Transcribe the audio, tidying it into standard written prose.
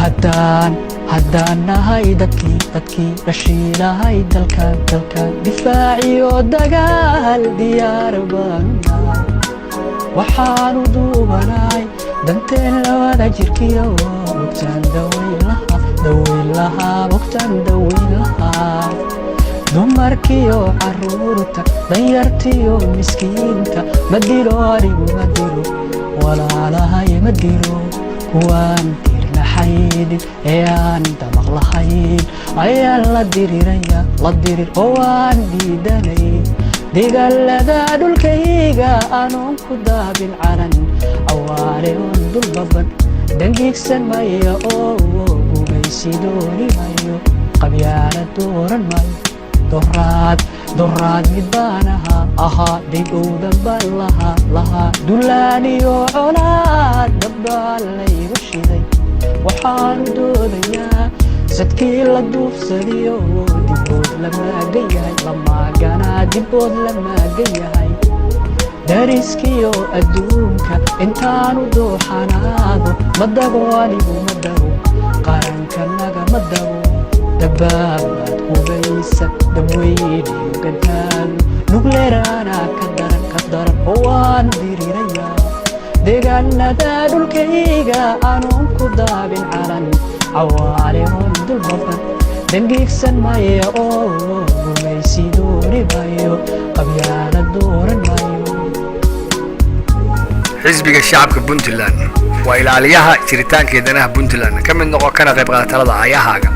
haddaan nahay dadkii dhashiilahay dalka difaaciyo dagaal diyaar baanu nahay waxaanu duubanahay danteen labada jirkiyo bogtaan daweyn lahaa bogtaan daweyn lahaa dumarkiyo carruurta danyartiyo miskiinta ma dilo anigu ma dilo walaalahay ma dilo kuwaan dirnaxayn ee aan damaq lahayn ayaan la dirir oo aan diidanayn dagaalada dhulkayga anoon ku daabin calan awaare oon dulbaban dangiigsan maya oo gumaysi dooni mayo qabyaala dooran mayo doraad mid baan ahaa dhigowdan baan lahaa dullaaniyo colaad dabbaan laygu shiday waxaanu doodayaa sadkii la duufsadiyo dibood la maagan yahay lamaaganaa dibood la maagan yahay dariskiyo adduunka intaanu dooxanaado ma dago anigu ma dago qarankanaga ma dago dabaabaad hubaysa dabweyniyo gantaalu nugleeraana ka daran oo waan dirirayaa deegaanada dhulkayga anoon ku daabin calan cawaale oon dulbaban dangiigsan maya oo gumaysi dooni mayo qabyaala dooran mayo xisbiga shacabka Puntland waa ilaaliyaha jiritaanka danaha Puntland ka mid noqon kana qayb qaata talada ayahaaga